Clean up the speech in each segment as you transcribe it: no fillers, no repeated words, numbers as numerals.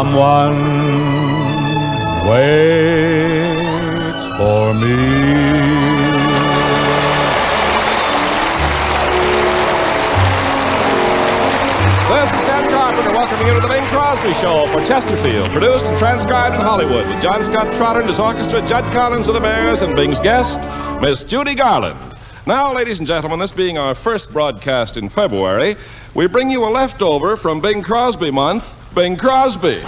Someone waits for me. This is Scott Trotter welcoming you to the Bing Crosby Show for Chesterfield, produced and transcribed in Hollywood with John Scott Trotter and his orchestra, Judd Collins of the Rhythmaires, and Bing's guest, Miss Judy Garland. Now, ladies and gentlemen, this being our first broadcast in February, we bring you a leftover from Bing Crosby month, Bing Crosby.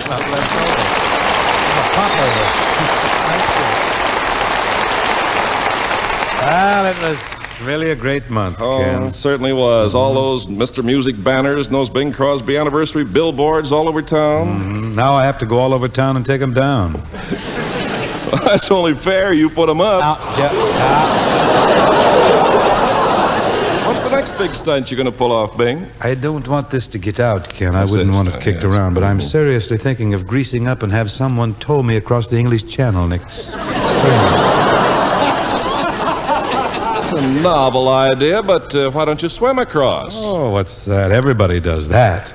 Well, it was really a great month, Ken. It certainly was. All those Mr. Music banners and those Bing Crosby anniversary billboards all over town. Now I have to go all over town and take them down. Well, that's only fair. You put them up. What's the next big stunt you're going to pull off, Bing? I don't want this to get out, Ken. I wouldn't want it kicked around, but I'm seriously thinking of greasing up and have someone tow me across the English Channel next spring. It's a novel idea, but why don't you swim across? Oh, what's that? Everybody does that.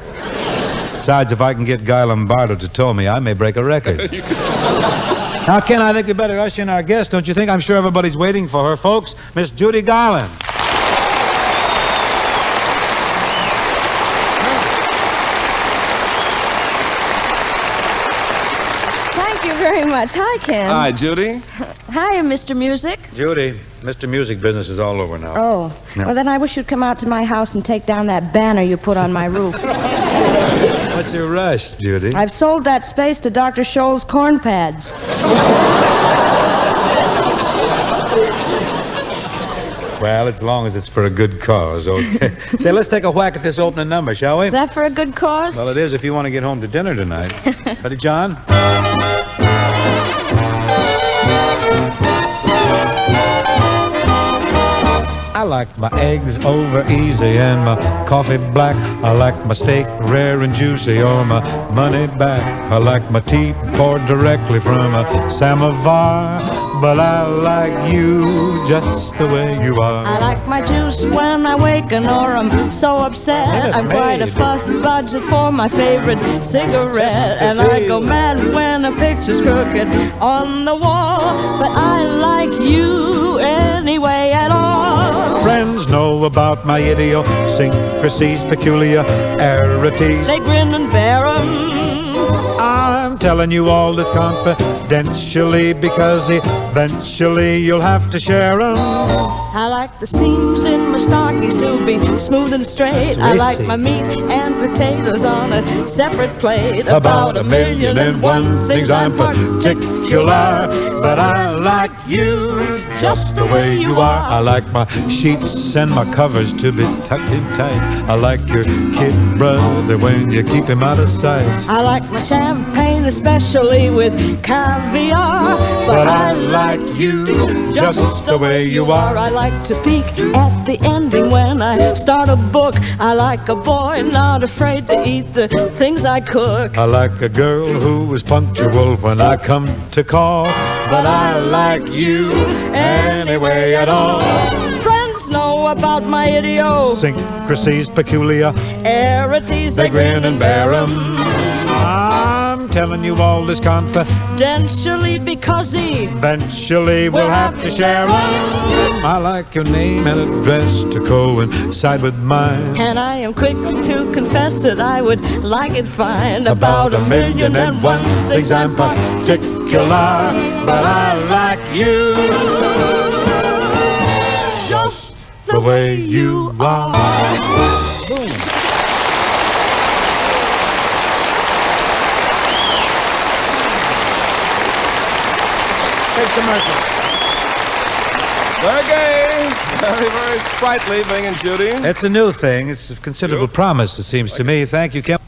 Besides, if I can get Guy Lombardo to tow me, I may break a record. Now, Ken, I think we better usher in our guest, don't you think? I'm sure everybody's waiting for her, folks. Miss Judy Garland. Thank you very much. Hi, Ken. Hi, Judy. Hi, Mr. Music. Judy, Mr. Music business is all over now. Oh, Yeah. well, then I wish you'd come out to my house and take down that banner you put on my roof. What's your rush, Judy? I've sold that space to Dr. Scholl's corn pads. Well, as long as it's for a good cause, okay. Say, let's take a whack at this opening number, shall we? Is that for a good cause? Well, it is if you want to get home to dinner tonight. Ready, John? I like my eggs over easy and my coffee black. I like my steak rare and juicy or my money back. I like my tea poured directly from a samovar. But I like you just the way you are. I like my juice when I waken or I'm so upset. I'm quite a fuss budget for my favorite cigarette. And I go mad when a picture's crooked on the wall. But I like you anyway at all. Friends know about my idiosyncrasies, peculiarities. They grin and bear 'em. I'm telling you all this confidentially because eventually you'll have to share 'em. I like the seams in my stockings to be smooth and straight. I like my meat and potatoes on a separate plate. About 1,000,001 things I'm particular, but I like you just the way you are. I like my sheets and my covers to be tucked in tight. I like your kid brother when you keep him out of sight. I like my champagne especially with caviar, but I like you just the way you are. I like to peek at the ending when I start a book. I like a boy not afraid to eat the things I cook. I like a girl who is punctual when I come to call, but I like you anyway at all. Friends know about my idiosyncrasies, peculiarities. They grin and bear 'em. I'm telling you all this confidentially because eventually we'll have to share 'em. I like your name and address to coincide with mine. And I am quick to confess that I would like it fine. About 1,000,001 things I'm particular, but I like you just the way you are. Boom. Take the mercy. Very gay. Very, very sprightly, Bing and Judy. It's a new thing. It's a considerable promise, it seems to me. Thank you, Kim.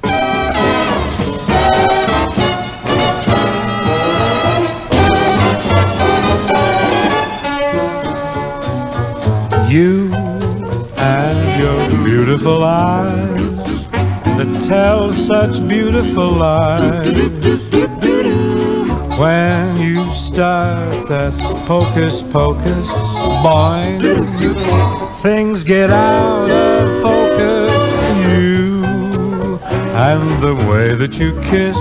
You and your beautiful eyes that tell such beautiful lies. When you start that hocus pocus, boy, things get out of focus. You and the way that you kiss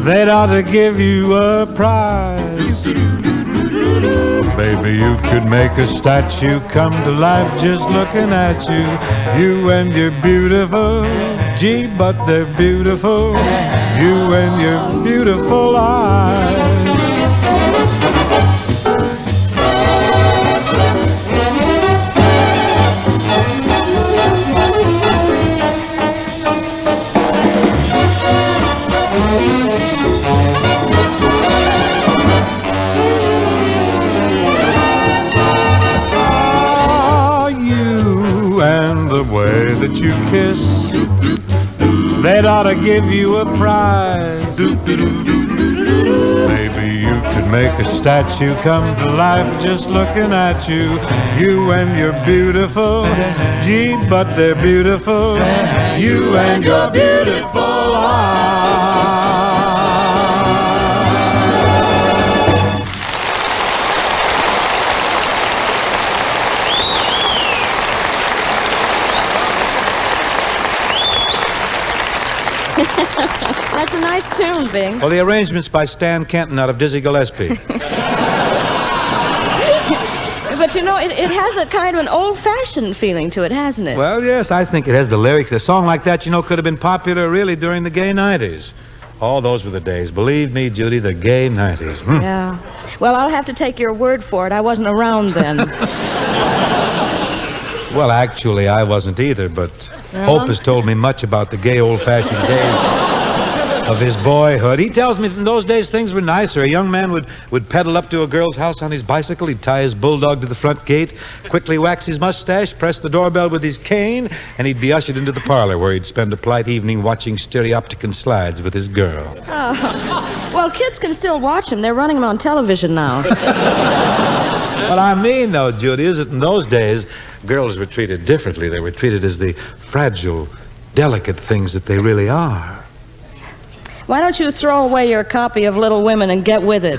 they'd ought to give you a prize. Baby, you could make a statue come to life just looking at you. You and your beautiful, gee, but they're beautiful. You and your beautiful eyes. The way that you kiss, they'd ought to give you a prize. Maybe you could make a statue come to life just looking at you. You and your beautiful, gee, but they're beautiful. You and your beautiful eyes. That's a nice tune, Bing. Well, the arrangement's by Stan Kenton out of Dizzy Gillespie. But you know, it has a kind of an old-fashioned feeling to it, hasn't it? Well, yes, I think it has the lyrics. A song like that, you know, could have been popular really during the gay 90s. All those were the days. Believe me, Judy, the gay 90s. Yeah. Well, I'll have to take your word for it. I wasn't around then. Well, actually, I wasn't either, but Hope has told me much about the gay old-fashioned days of his boyhood. He tells me that in those days things were nicer. A young man would pedal up to a girl's house on his bicycle. He'd tie his bulldog to the front gate, quickly wax his mustache, press the doorbell with his cane, and he'd be ushered into the parlor where he'd spend a polite evening watching stereopticon slides with his girl. Oh. Well, kids can still watch them. They're running them on television now. What I mean, though, Judy, is that in those days, girls were treated differently. They were treated as the fragile, delicate things that they really are. Why don't you throw away your copy of Little Women and get with it?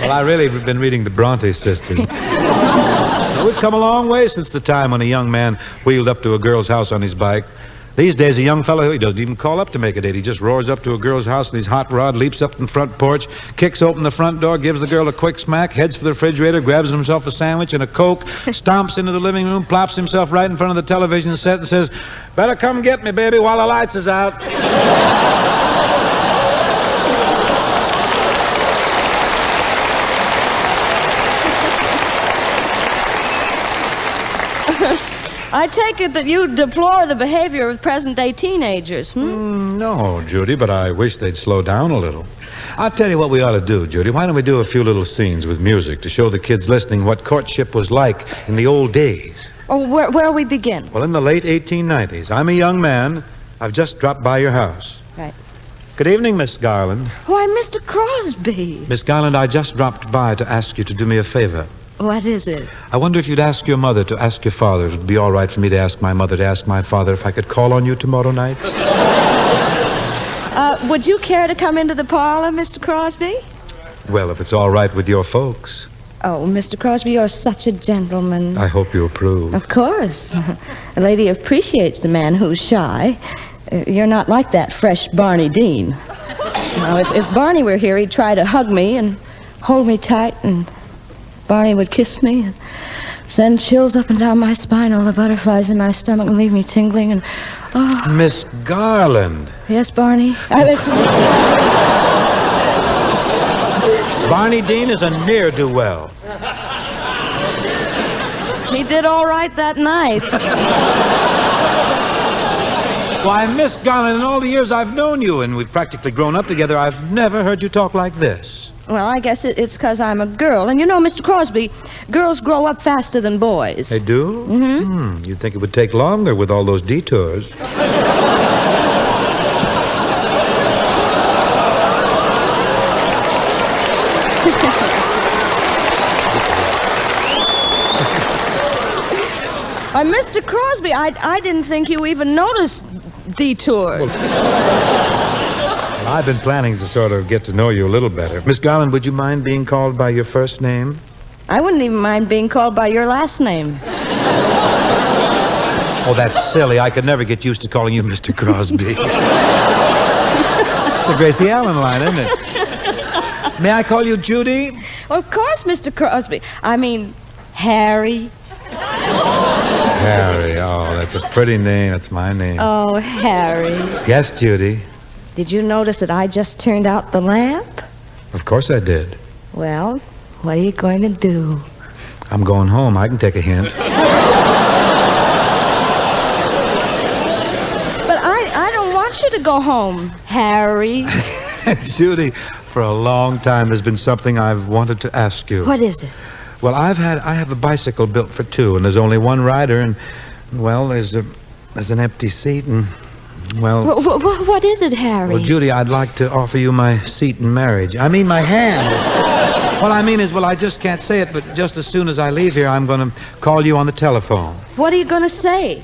Well, I really have been reading the Bronte sisters. We've come a long way since the time when a young man wheeled up to a girl's house on his bike. These days, a young fellow, he doesn't even call up to make a date. He just roars up to a girl's house in his hot rod, leaps up in the front porch, kicks open the front door, gives the girl a quick smack, heads for the refrigerator, grabs himself a sandwich and a Coke, stomps into the living room, plops himself right in front of the television set and says, "Better come get me, baby, while the lights is out." I take it that you deplore the behavior of present-day teenagers, No, Judy, but I wish they'd slow down a little. I'll tell you what we ought to do, Judy. Why don't we do a few little scenes with music to show the kids listening what courtship was like in the old days? Oh, where we begin? Well, in the late 1890s. I'm a young man. I've just dropped by your house. Right. Good evening, Miss Garland. Why, Mr. Crosby. Miss Garland, I just dropped by to ask you to do me a favor. What is it? I wonder if you'd ask your mother to ask your father. It'd be all right for me to ask my mother to ask my father if I could call on you tomorrow night. Would you care to come into the parlor, Mr. Crosby? Well, if it's all right with your folks. Oh, Mr. Crosby, you're such a gentleman. I hope you approve. Of course. A lady appreciates a man who's shy. You're not like that fresh Barney Dean. Now, if Barney were here, he'd try to hug me and hold me tight, and Barney would kiss me and send chills up and down my spine, all the butterflies in my stomach, and leave me tingling, and oh. Miss Garland. Yes, Barney? Barney Dean is a ne'er-do-well. He did all right that night. Why, Miss Garland, in all the years I've known you, and we've practically grown up together, I've never heard you talk like this. Well, I guess it's because I'm a girl. And you know, Mr. Crosby, girls grow up faster than boys. They do? Mm-hmm. You'd think it would take longer with all those detours. Mr. Crosby, I didn't think you even noticed detours. Well, I've been planning to sort of get to know you a little better. Miss Garland, would you mind being called by your first name? I wouldn't even mind being called by your last name. Oh, that's silly. I could never get used to calling you Mr. Crosby. That's a Gracie Allen line, isn't it? May I call you Judy? Of course, Mr. Crosby. I mean, Harry. Harry, oh, that's a pretty name. That's my name. Oh, Harry. Yes, Judy. Did you notice that I just turned out the lamp? Of course I did. Well, what are you going to do? I'm going home. I can take a hint. But I don't want you to go home, Harry. Judy, for a long time there's been something I've wanted to ask you. What is it? Well, I have a bicycle built for two, and there's only one rider, and, well, there's an empty seat, and, well... What is it, Harry? Well, Judy, I'd like to offer you my seat in marriage. I mean, my hand. What I mean is, well, I just can't say it, but just as soon as I leave here, I'm going to call you on the telephone. What are you going to say?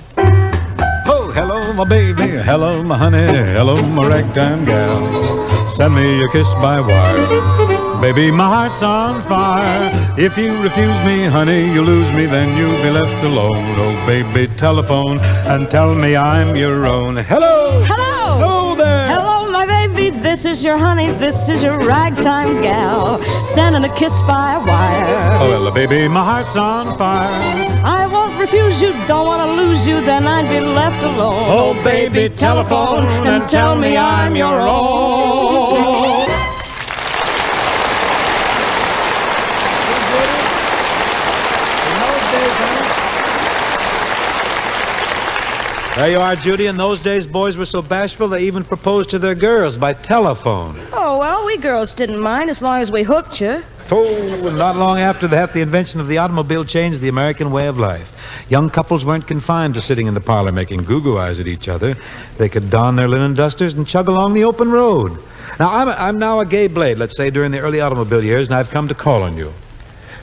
Oh, hello, my baby. Hello, my honey. Hello, my ragtime gal. Send me a kiss by wire. Baby, my heart's on fire. If you refuse me, honey, you lose me, then you'll be left alone. Oh, baby, telephone and tell me I'm your own. Hello! Hello! Hello there! Hello, my baby. This is your honey. This is your ragtime gal. Sending a kiss by wire. Oh, well, baby, my heart's on fire. I won't refuse you. Don't want to lose you. Then I'd be left alone. Oh, baby, telephone and tell me I'm your own. There you are, Judy. In those days, boys were so bashful they even proposed to their girls by telephone. Oh, well, we girls didn't mind as long as we hooked you. Oh, and not long after that, the invention of the automobile changed the American way of life. Young couples weren't confined to sitting in the parlor making goo-goo eyes at each other. They could don their linen dusters and chug along the open road. Now, I'm now a gay blade, let's say, during the early automobile years, and I've come to call on you.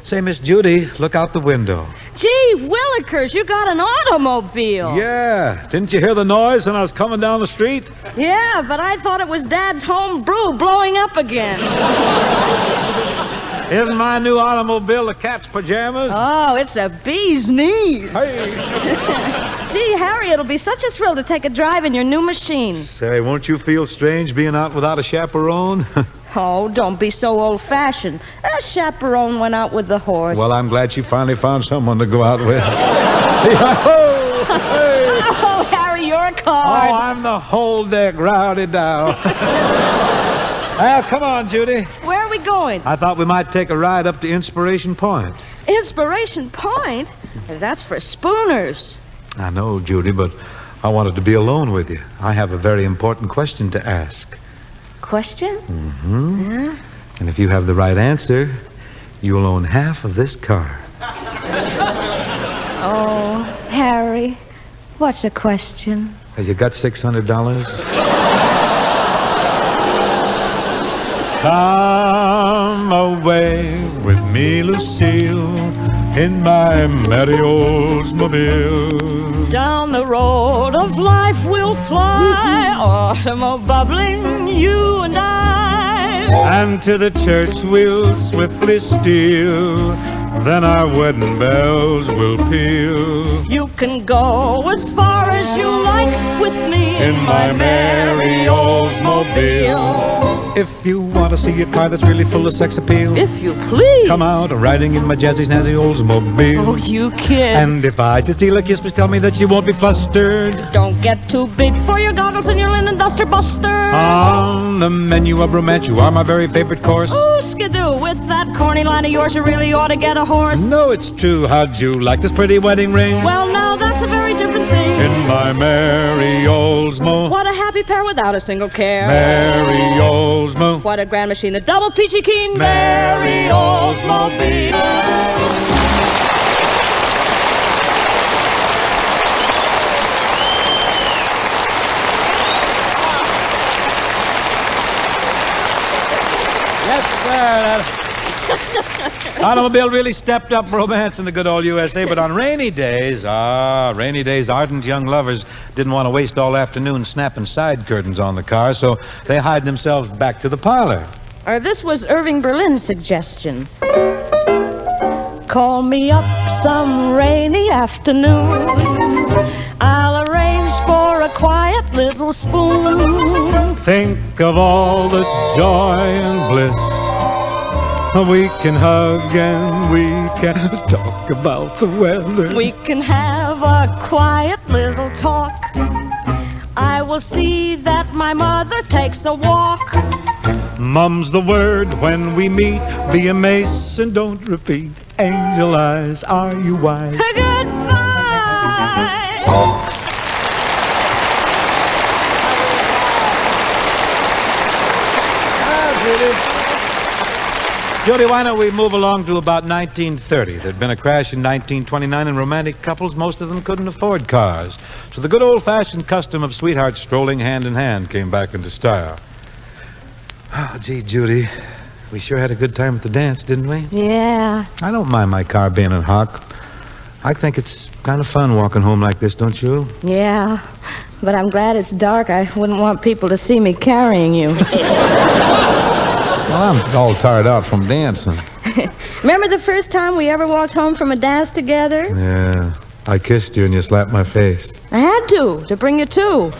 Say, Miss Judy, look out the window. Gee, Willikers, you got an automobile. Yeah. Didn't you hear the noise when I was coming down the street? Yeah, but I thought it was Dad's home brew blowing up again. Isn't my new automobile the cat's pajamas? Oh, it's a bee's knees. Hey. Gee, Harry, it'll be such a thrill to take a drive in your new machine. Say, won't you feel strange being out without a chaperone? Oh, don't be so old-fashioned. A chaperone went out with the horse. Well, I'm glad she finally found someone to go out with. Oh, Harry, you're a card. Oh, I'm the whole deck rowdy down. Well, come on, Judy. Where are we going? I thought we might take a ride up to Inspiration Point. Inspiration Point? That's for spooners. I know, Judy, but I wanted to be alone with you. I have a very important question to ask. Question? Mm-hmm. Yeah? And if you have the right answer, you'll own half of this car. Oh, Harry, what's the question? Have you got $600? Come away with me, Lucille, in my Merry Oldsmobile. Down the road of life we'll fly, autumn bubbling, you and I. And to the church we'll swiftly steal, then our wedding bells will peal. You can go as far as you like with me In my Merry Oldsmobile. If you want to see a car that's really full of sex appeal, If you please. come out riding in my jazzy snazzy Oldsmobile. Oh, you kid. And if I should steal a kiss, please tell me that you won't be flustered. Don't get too big for your goggles and your linen duster buster. On the menu of romance, you are my very favorite course. Ooh, skidoo, with that corny line of yours, you really ought to get a horse. No, it's true. How'd you like this pretty wedding ring? Well, now that's a very different thing. In my Merry Oldsmobile. What a happy pair without a single care. Merry Oldsmobile. What a grand machine, a double peachy keen. Merry Oldsmobile. Yes, sir. Automobile really stepped up romance in the good old USA, but on rainy days, ardent young lovers didn't want to waste all afternoon snapping side curtains on the car, so they hied themselves back to the parlor. This was Irving Berlin's suggestion. Call me up some rainy afternoon. I'll arrange for a quiet little spoon. Think of all the joy and bliss. We can hug and we can talk about the weather. We can have a quiet little talk. I will see that my mother takes a walk. Mum's the word when we meet. Be a mace and don't repeat. Angel eyes, are you wise? Goodbye. Judy, why don't we move along to about 1930? There'd been a crash in 1929, and romantic couples, most of them couldn't afford cars. So the good old-fashioned custom of sweethearts strolling hand in hand came back into style. Oh, gee, Judy, we sure had a good time at the dance, didn't we? Yeah. I don't mind my car being in hock. I think it's kind of fun walking home like this, don't you? Yeah. But I'm glad it's dark. I wouldn't want people to see me carrying you. Well, I'm all tired out from dancing. Remember the first time we ever walked home from a dance together? Yeah. I kissed you and you slapped my face. I had to bring you to.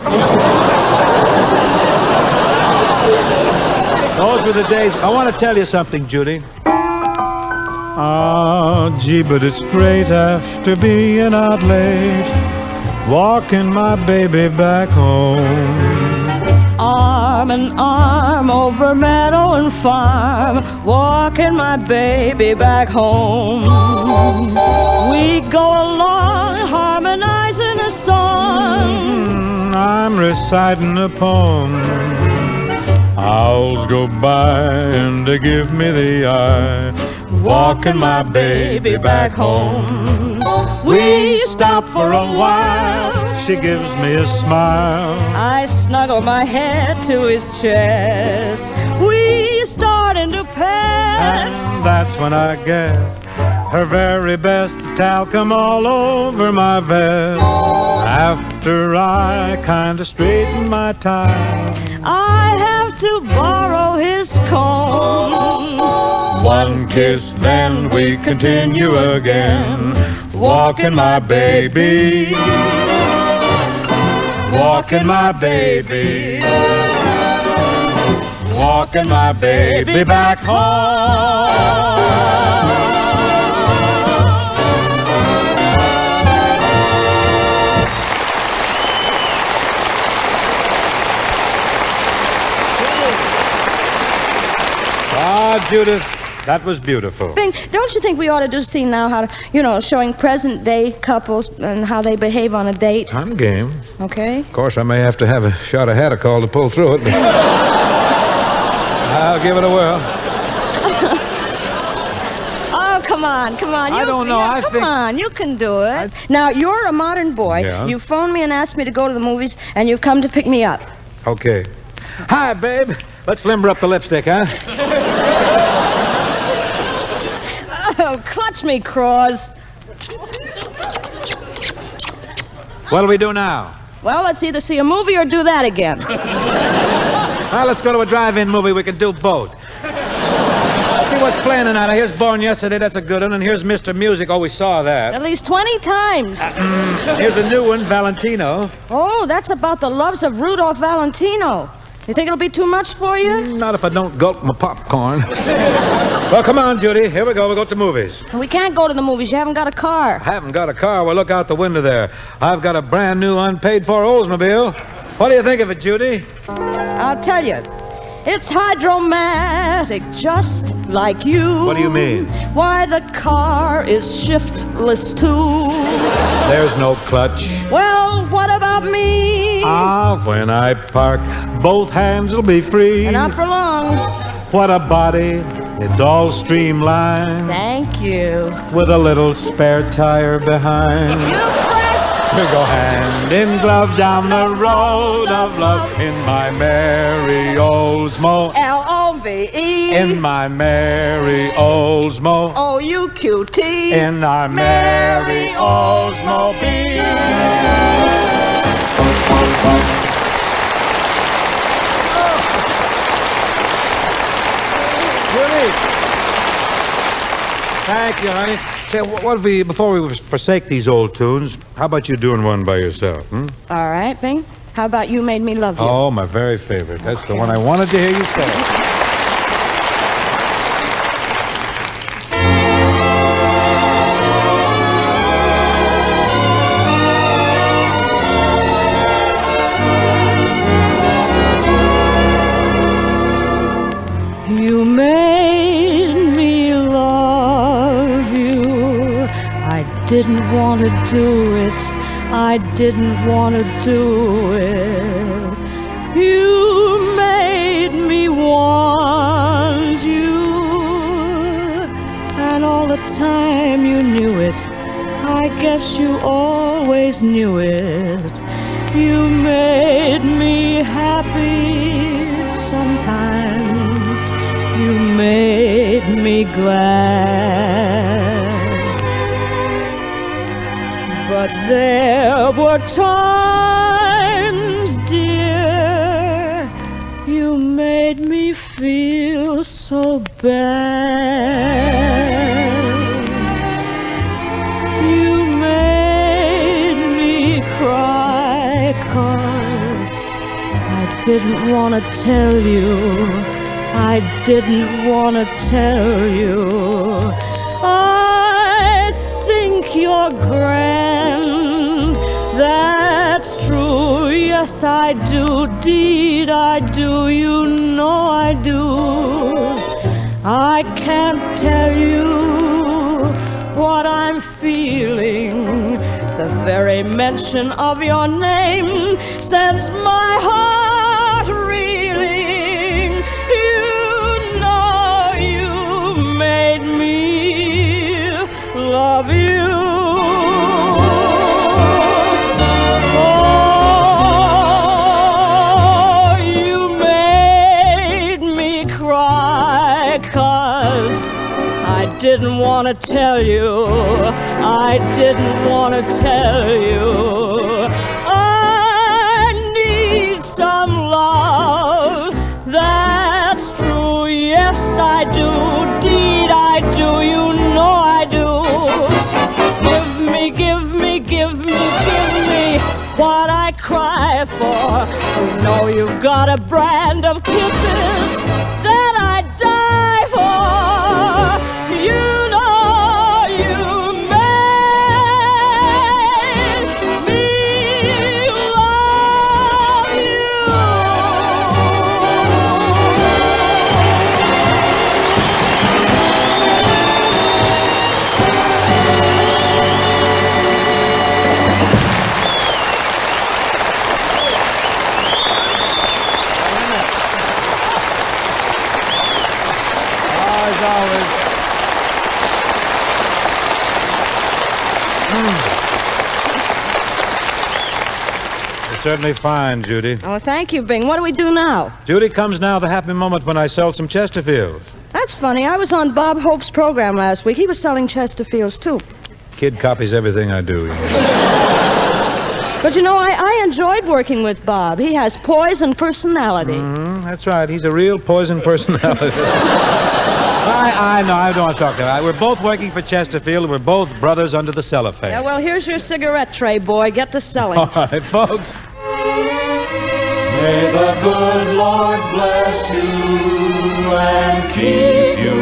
Those were the days. I want to tell you something, Judy. Oh, gee, but it's great after being out late, walking my baby back home. Arm in arm over meadow and farm, walking my baby back home. We go along harmonizing a song. I'm reciting a poem. Owls go by and they give me the eye, walking my baby back home. We stop for a while, she gives me a smile. I snuggle my head to his chest. We start into pet. And that's when I get her very best talcum all over my vest. After I kinda straighten my tie, I have to borrow his comb. one kiss, then we continue again, walking my baby, walking my baby, walking my baby back home. Ah, Judith, that was beautiful. Bing, don't you think we ought to do a scene now how to, showing present-day couples and how they behave on a date? I'm game. Okay. Of course, I may have to have a shot of Hadacol to pull through it, but I'll give it a whirl. Oh, come on. I don't know, I Come think- on, you can do it. Now, you're a modern boy. Yeah. You phoned me and asked me to go to the movies, and you've come to pick me up. Okay. Hi, babe. Let's limber up the lipstick, huh? Oh, clutch me, Cross. What'll we do now? Well, let's either see a movie or do that again. Well, let's go to a drive-in movie. We can do both. Let's see what's playing tonight. Here's Born Yesterday. That's a good one. And here's Mr. Music. Oh, we saw that. At least 20 times. Here's a new one, Valentino. Oh, that's about the loves of Rudolph Valentino. You think it'll be too much for you? Not if I don't gulp my popcorn. Well, come on, Judy. Here we go. We'll go to movies. We can't go to the movies. You haven't got a car. I haven't got a car. Well, look out the window there. I've got a brand new unpaid-for Oldsmobile. What do you think of it, Judy? I'll tell you. It's hydromatic, just like you. What do you mean? Why, the car is shiftless, too. There's no clutch. Well, what about me? Ah, when I park, both hands will be free. And not for long. What a body. It's all streamlined. Thank you. With a little spare tire behind. You press. We go hand in glove down the road of love in my merry Oldsmobile. L-O-V-E. In my merry Oldsmobile. O-U-Q-T. In our merry Oldsmobile. Judy. Thank you, honey. Say, what if before we forsake these old tunes, how about you doing one by yourself, hmm? All right, Bing. How about You Made Me Love You? Oh, my very favorite. That's the one I wanted to hear you say. You made me love you. I didn't want to do it. I didn't want to do it. You made me want you. And all the time you knew it. I guess you always knew it. You made me happy sometimes. You made me glad. But there were times, dear, you made me feel so bad. You made me cry 'cause I didn't want to tell you. I didn't want to tell you. I think you're grand. That's true. Yes, I do. Deed, I do. You know I do. I can't tell you what I'm feeling. The very mention of your name sends my heart reeling. Made me love you. Oh, you made me cry 'cause I didn't want to tell you. I didn't want to tell you. I need some love. That's true. Yes, I do. I do, you know I do. Give me what I cry for. You know you've got a brand of kisses that I die for. You know you made me love you. Certainly fine, Judy. Oh, thank you, Bing. What do we do now? Judy, comes now the happy moment when I sell some Chesterfields. That's funny. I was on Bob Hope's program last week. He was selling Chesterfields, too. Kid copies everything I do. But, you know, I enjoyed working with Bob. He has poise and personality. That's right. He's a real poison personality. I know. I don't want to talk about it. We're both working for Chesterfield, and we're both brothers under the cellophane. Yeah, well, here's your cigarette tray, boy. Get to selling. All right, folks. May the good Lord bless you and keep you.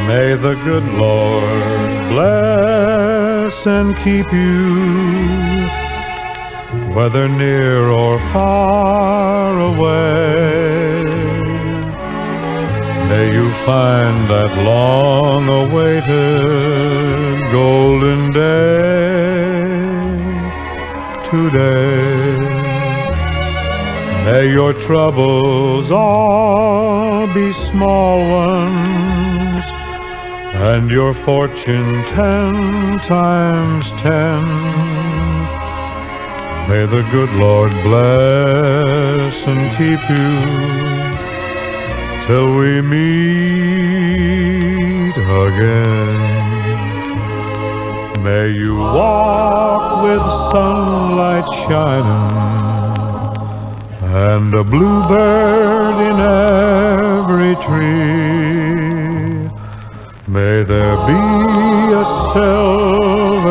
May the good Lord bless and keep you, whether near or far away. May you find that long-awaited golden day today. May your troubles all be small ones, and your fortune 10 times 10. May the good Lord bless and keep you till we meet again. May you walk with sunlight shining and a bluebird in every tree. May there be a silver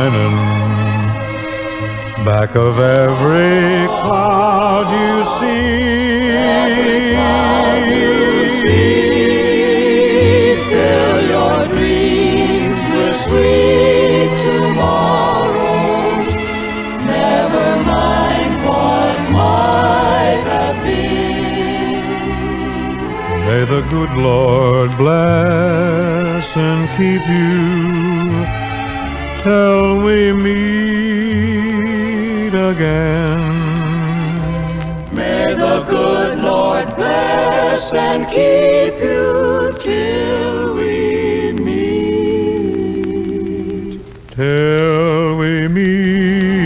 shining. Back of every cloud you see, fill your dreams with sweet tomorrows. Never mind what might have been. May the good Lord bless and keep you till we meet again. May the good Lord bless and keep you till we meet. Till we meet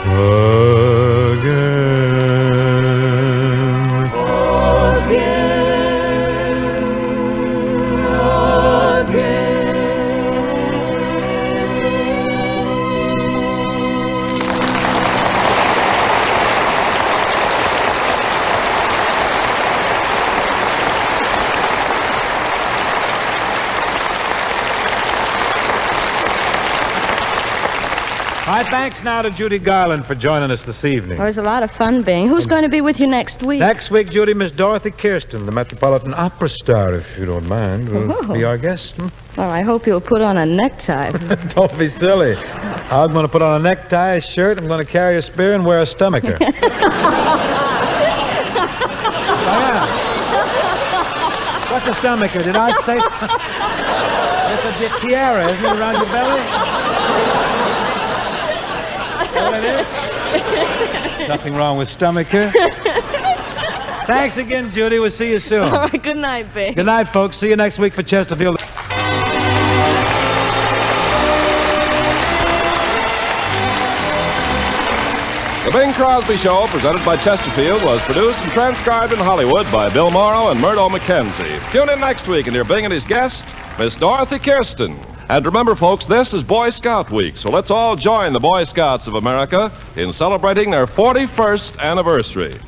again. Hi, thanks now to Judy Garland for joining us this evening. It was a lot of fun, Bing. Who's going to be with you next week? Next week, Judy, Miss Dorothy Kirsten, the Metropolitan Opera star, if you don't mind, will be our guest. Well, I hope you'll put on a necktie. Don't be silly. I'm going to put on a necktie, a shirt, I'm going to carry a spear and wear a stomacher. What's a stomacher? Did I say so? It's a tiara, isn't it, around your belly? Is that what it is? Nothing wrong with stomacher. Thanks again, Judy. We'll see you soon. All right, good night, Bing. Good night, folks. See you next week for Chesterfield. The Bing Crosby Show, presented by Chesterfield, was produced and transcribed in Hollywood by Bill Morrow and Murdo McKenzie. Tune in next week and hear Bing and his guest, Miss Dorothy Kirsten. And remember, folks, this is Boy Scout Week, so let's all join the Boy Scouts of America in celebrating their 41st anniversary.